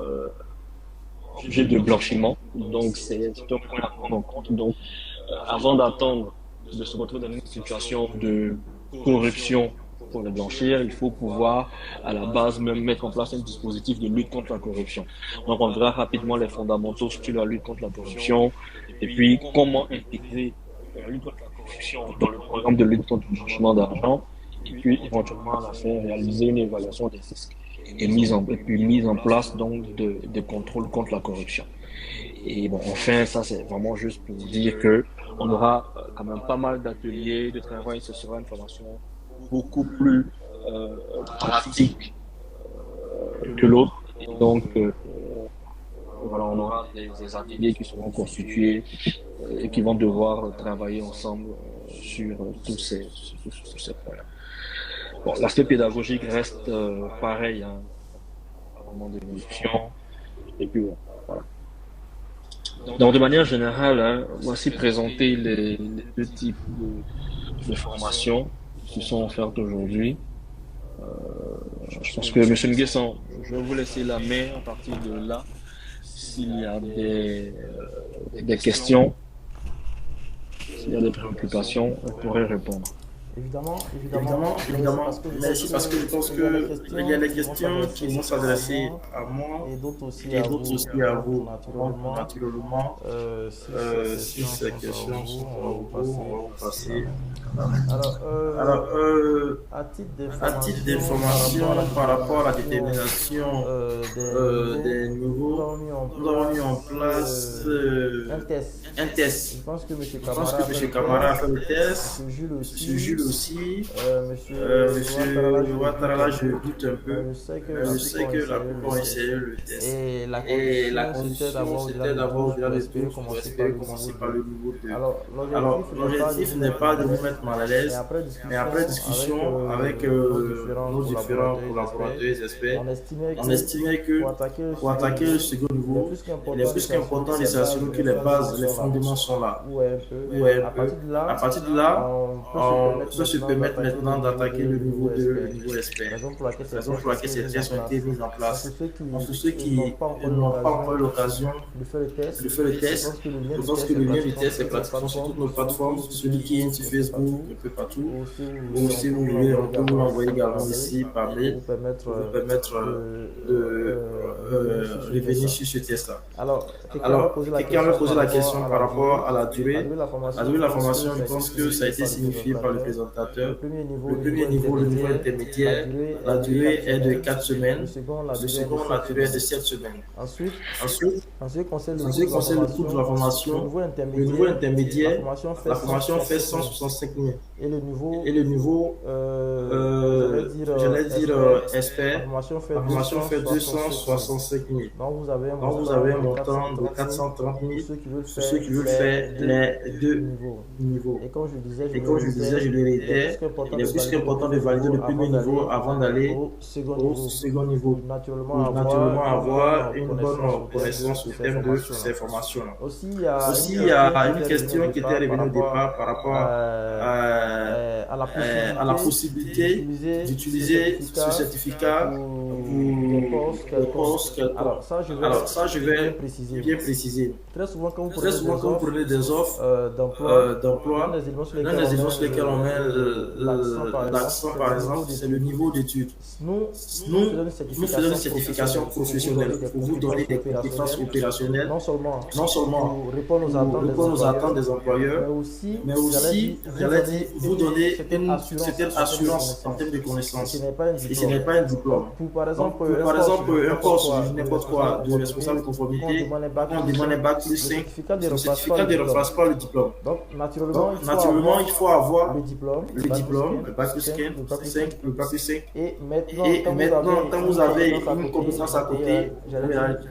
Speaker 6: sujet de blanchiment. Donc, c'est un point à prendre en compte. Donc, avant d'attendre de se retrouver dans une situation de corruption pour le blanchir, il faut pouvoir, à la base, même mettre en place un dispositif de lutte contre la corruption. Donc, on verra rapidement les fondamentaux sur la lutte contre la corruption et puis comment intégrer la lutte contre la corruption dans le programme de lutte contre le blanchiment d'argent et puis éventuellement à la fin réaliser une évaluation des risques et mise en place donc de contrôles contre la corruption. Et bon, enfin, ça c'est vraiment juste pour dire que on aura quand même pas mal d'ateliers de travail, ce sera une formation beaucoup plus pratique que l'autre. Donc voilà, on aura des ateliers qui seront constitués et qui vont devoir travailler ensemble sur tous ces points. Bon, l'aspect pédagogique reste pareil, hein, un moment d'évolution. Et puis voilà. Donc de manière générale, hein, voici présenter les deux types de formations qui sont offertes aujourd'hui. Je pense que M. Nguessan, je vais vous laisser la main à partir de là. S'il y a des questions, s'il y a des préoccupations, on pourrait répondre.
Speaker 2: Évidemment.
Speaker 1: Merci parce que je pense qu'il y a des questions qui vont s'adresser à moi
Speaker 2: et d'autres aussi
Speaker 1: à vous.
Speaker 2: Naturellement,
Speaker 1: si ces questions sont pour vous, on va vous passer.
Speaker 2: Alors, à titre d'information
Speaker 1: par rapport à la détermination des niveaux, nous avons mis en place un test.
Speaker 2: Je pense que
Speaker 1: M. Camara a fait le test.
Speaker 2: M.
Speaker 1: Jules aussi.
Speaker 2: Monsieur
Speaker 1: Ouattara, je doute un peu.
Speaker 2: Je sais que la plupart ont essayé
Speaker 1: le test.
Speaker 2: Et la condition, c'était d'avoir au-delà de commencer par le niveau 2. Alors, l'objectif n'est pas de vous mettre mal à l'aise, mais après discussion avec nos différents collaborateurs et experts, on estimait que pour attaquer le second niveau, il est plus qu'important de s'assurer que les bases, les fondements sont là. À partir de là, on peut se permettre maintenant d'attaquer le niveau 2, le niveau expert. Raison pour laquelle ces tests ont été mis en place. Pour ceux qui n'ont pas encore eu l'occasion de faire le test, je pense que le lien du test est pratiquement sur toutes nos plateformes, celui qui est sur Facebook, un peu partout. Ou si vous voulez, on peut vous l'envoyer également ici par mail pour vous permettre de revenir sur ce test-là. Alors, quelqu'un m'a posé la question par rapport à la durée. La durée de la formation, je pense que ça a été signifié par le présentateur. Le premier niveau, le niveau intermédiaire, la durée est de 4 semaines. Le second, la durée est de 7 semaines. Ensuite, en ce qui concerne le coût de la formation, le niveau intermédiaire, la formation fait 165 000. Et le niveau, j'allais dire expert, la formation fait 265 000. Donc vous avez un montant de 430 000 pour ceux qui veulent faire les deux niveaux. Et comme je disais, je le réitère, il est plus qu'important de valider le premier niveau avant d'aller au second niveau. Naturellement avoir une bonne connaissance au terme de ces formations-là. Aussi, il y a une question qui était revenue au départ par rapport à la possibilité d'utiliser ce certificat pour postes. Alors ça, je vais bien préciser. Très souvent, quand vous prenez des offres d'emploi, l'un des éléments sur lesquels on met l'accent, par exemple, c'est le niveau d'études. Nous faisons une certification professionnelle pour vous donner des compétences opérationnelles, non seulement pour répondre aux attentes des employeurs, mais aussi, j'allais dire, vous donner une certaine assurance en termes de connaissances. Et ce n'est pas un diplôme. Par exemple, un poste, n'importe quoi, de responsable de conformité, on demande un bac plus 5. Le certificat ne remplace pas le diplôme. Donc, naturellement, il faut avoir le diplôme, le bac plus 5, le bac plus 5. Et maintenant, quand vous avez une compétence à côté,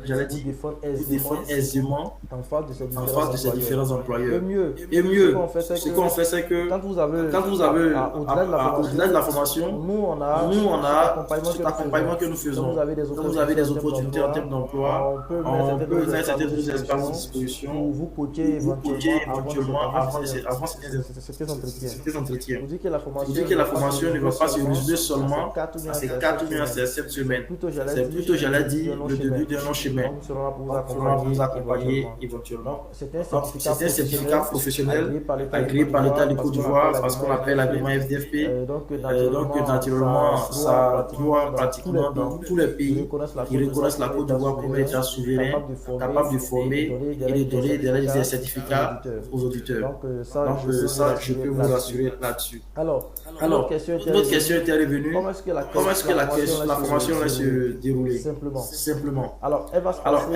Speaker 2: j'allais dire, vous défendre aisément en face de ces différents employeurs. Et mieux, ce qu'on fait, c'est que quand vous avez au-delà de la formation, nous,
Speaker 1: on a cet accompagnement que nous faisons. Quand vous avez des opportunités en termes d'emploi, on peut mettre certains espaces à disposition
Speaker 2: pour vous coacher éventuellement avant ces entretiens. Vous dites que la formation
Speaker 1: ne va pas se résumer seulement à ces 4 ou 7 semaines. C'est plutôt, j'allais dire, le début d'un long chemin. On sera pour vous accompagner éventuellement. C'est un certificat professionnel agréé par l'État du Côte d'Ivoire, parce qu'on appelle l'agrément FDFP. Donc, naturellement, ça doit pratiquement dans tous les pays qui reconnaissent la Côte d'Ivoire comme État souverain, capable de former et de donner des certificats aux auditeurs. Donc, ça, je peux vous rassurer là-dessus.
Speaker 2: Alors, une autre question était revenue. Comment est-ce que la formation va se dérouler? Simplement. Alors, elle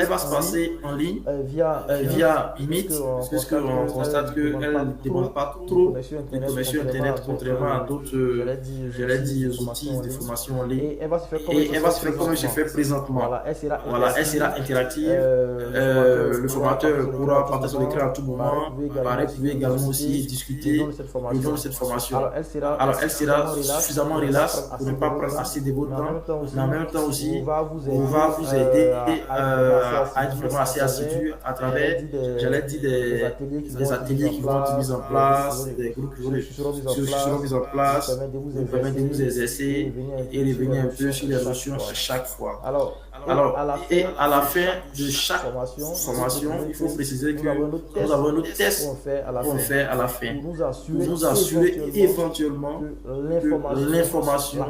Speaker 2: va se passer en ligne via Meet, puisqu'on constate qu'elle ne demande pas trop de connexion Internet, contrairement à d'autres outils de formation en ligne. Et elle va se faire comme elle se fait présentement. Voilà, elle sera interactive. Le formateur pourra partager son écran à tout moment. Pareil, vous pouvez également aussi discuter le long de cette formation. Alors, elle sera suffisamment relaxe pour ne pas prendre assez de votre temps, mais en même temps aussi, on va vous aider à être vraiment assez assidu à travers, j'allais dire, des ateliers qui vont être mis en place, des groupes qui seront mis en place, vous permettre de vous exercer et revenir un peu sur les notions à chaque fois. Alors, à la fin de chaque formation, il faut préciser que nous avons un autre test qu'on fait à la fin pour nous assurer éventuellement que l'information,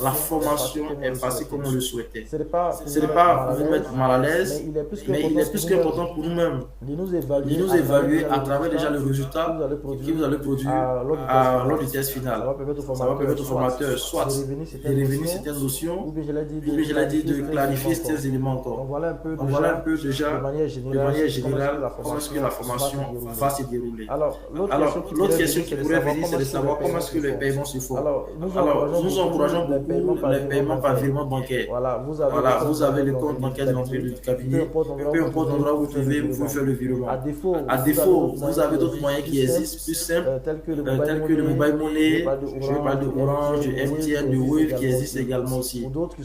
Speaker 2: la formation est passée comme on le souhaitait. Ce n'est pas pour vous mettre mal à l'aise, mais il est plus qu'important pour nous-mêmes de nous évaluer à travers déjà le résultat que vous allez produire lors du test final. Ça va permettre au formateur soit de revenir certaines notions, ou bien je l'ai dit, de clarifier ces éléments encore. On voilà un peu déjà
Speaker 1: de manière générale comment est-ce que la formation va se dérouler.
Speaker 2: Alors,
Speaker 1: l'autre question qui pourrait venir, c'est de savoir comment est-ce que les paiements se font. Alors, nous encourageons beaucoup les paiements par virement bancaire. Voilà, vous avez le compte bancaire de l'entreprise du cabinet. Peu importe l'endroit où vous trouvez, vous pouvez faire le virement. À défaut, vous avez d'autres moyens qui existent, plus simples, tels que le mobile money, je vais parler de Orange, de MTN, de Wave qui existent également aussi. Ou d'autres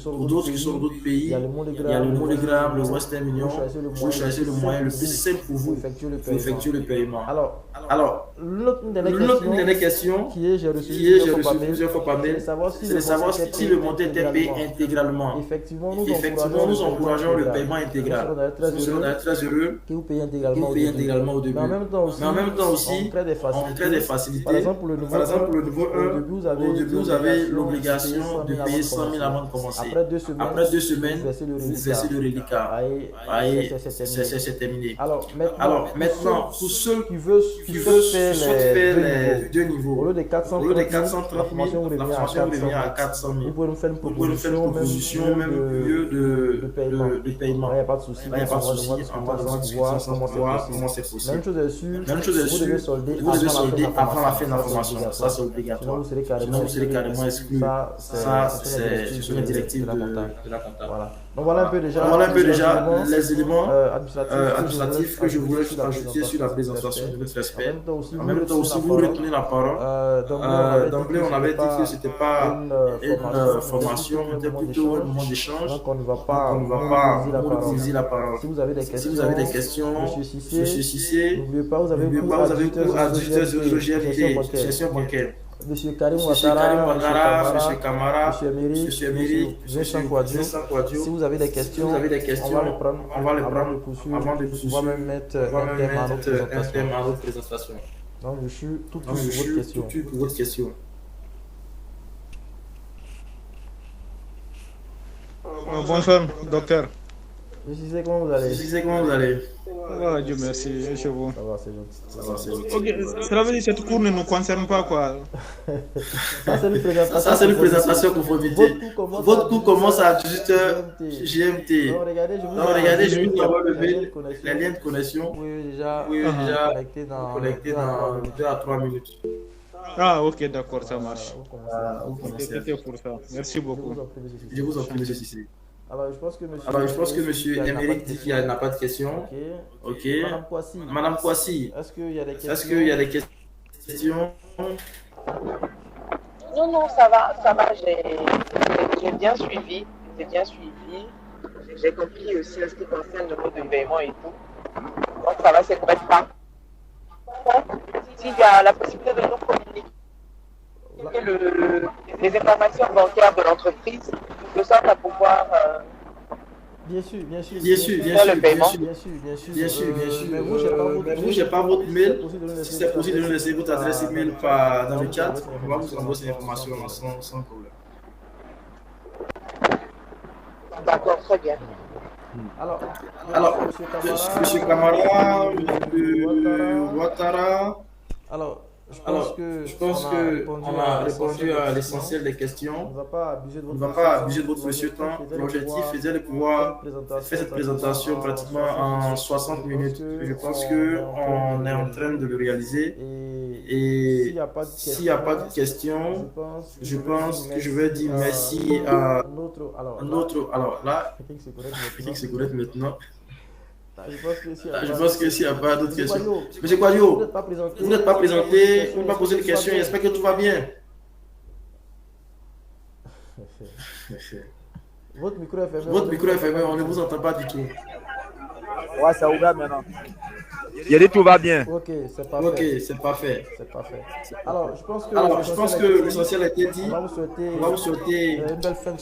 Speaker 1: qui sont d'autres pays. Il y a le MoneyGram, le Western Union. Vous choisissez le moyen le plus simple pour vous pour effectuer le paiement. Alors,
Speaker 2: l'autre
Speaker 1: dernière question qui j'ai reçu plusieurs fois par mail, c'est de savoir si le montant était payé intégralement.
Speaker 2: Effectivement,
Speaker 1: nous encourageons le paiement intégral. Nous serons très heureux
Speaker 2: que vous payez
Speaker 1: intégralement au début. Mais en même temps aussi, on crée des facilités. Par exemple,
Speaker 2: le niveau 1,
Speaker 1: au début, vous avez l'obligation de payer 100 000 avant de commencer. Après 2 semaines, vous versez le reliquat. C'est terminé. Alors maintenant, pour ceux qui veulent faire les 2 niveaux,
Speaker 2: au lieu de 430 000,
Speaker 1: la formation revient à 400 000.
Speaker 2: Vous pouvez nous faire une proposition
Speaker 1: même de paiement.
Speaker 2: Il n'y a pas de souci.
Speaker 1: On va voir comment c'est possible.
Speaker 2: Même chose est sûre,
Speaker 1: vous devez solder avant la fin de la formation. Ça, c'est obligatoire. Sinon, vous serez carrément exclu. Ça, c'est sur les directives de la comptable.
Speaker 2: Voilà. Donc voilà un peu déjà
Speaker 1: les éléments administratifs que je voulais ajouter sur la présentation de notre respect. En même temps aussi, vous retenez la parole. D'emblée, on avait dit que ce n'était pas une formation, c'était plutôt un moment d'échange.
Speaker 2: Donc on ne va pas
Speaker 1: utiliser la parole.
Speaker 2: Si vous avez des questions,
Speaker 1: Monsieur Cissé,
Speaker 2: n'oubliez pas, vous avez cours à
Speaker 1: 18h00 gestion bancaire.
Speaker 2: Monsieur Karim
Speaker 1: Ouattara, Monsieur Kamara,
Speaker 2: Monsieur Emery, Vincent Kouadio. Si vous avez des questions, on va les prendre avant de poursuivre. On va même mettre un thème à notre présentation. Donc je suis tout pour votre question.
Speaker 7: Bonsoir, docteur.
Speaker 2: Je sais comment vous allez.
Speaker 7: Ah, Dieu merci, et chez vous.
Speaker 2: Ça va, c'est gentil.
Speaker 7: Ok, cela veut dire que cette cours ne nous concerne pas, quoi.
Speaker 2: Ça, c'est une présentation conformité. Votre cours commence à 18h GMT. Donc, regardez, je vais avoir levé les liens de connexion. Oui, déjà connecté dans 2 à 3 minutes.
Speaker 7: Ah, ok, d'accord, ça marche. C'était pour ça. Merci beaucoup.
Speaker 1: Je vous en prie, monsieur Cissé.
Speaker 2: Alors, je pense que monsieur
Speaker 1: Émeric dit qu'il n'a pas de questions. Ok. Madame Poissy, est-ce qu'il y a des questions?
Speaker 5: Non, ça va, j'ai bien suivi, j'ai compris aussi ce qui concerne le mode de paiement et tout. Donc ça va, c'est correct. Par contre, s'il y a la possibilité de nous communiquer les informations bancaires de l'entreprise, de sorte à pouvoir...
Speaker 2: Bien sûr.
Speaker 5: Le paiement.
Speaker 2: Bien sûr.
Speaker 1: Mais vous, j'ai pas votre mail. Si c'est possible de nous laisser votre adresse email dans le chat, on va vous envoyer ces informations sans problème.
Speaker 5: D'accord, très bien.
Speaker 2: Alors,
Speaker 1: M. Camara, Ouattara.
Speaker 2: Alors, je pense qu'on
Speaker 1: a répondu à l'essentiel des questions.
Speaker 2: On ne va pas
Speaker 1: abuser de votre précieux temps. L'objectif était de pouvoir faire cette présentation pratiquement en 60 minutes. Je pense qu'on est en train de le réaliser. Et s'il n'y a pas de questions, je pense que je vais dire merci à notre... Alors là, Afrique se connecte maintenant. Je pense que s'il n'y a pas d'autres questions. Monsieur Kwadjo, vous n'êtes pas présenté, vous n'avez pas posé de questions, j'espère que tout va bien.
Speaker 2: Votre micro est fermé. On ne vous entend pas du tout.
Speaker 8: Ouais, c'est ouvert maintenant. Il a dit tout va bien.
Speaker 2: Ok, c'est parfait. Alors, je pense que l'essentiel a été dit. On va vous souhaiter une belle fin de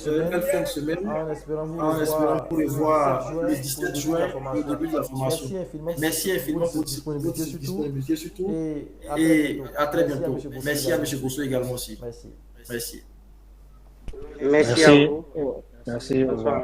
Speaker 2: semaine. En espérant vous revoir le 17 juin, le début de la formation. Merci infiniment pour votre disponibilité surtout. Et à très bientôt. Merci à M. Bousso également aussi. Merci.
Speaker 3: Merci à vous.
Speaker 4: Merci. Au revoir.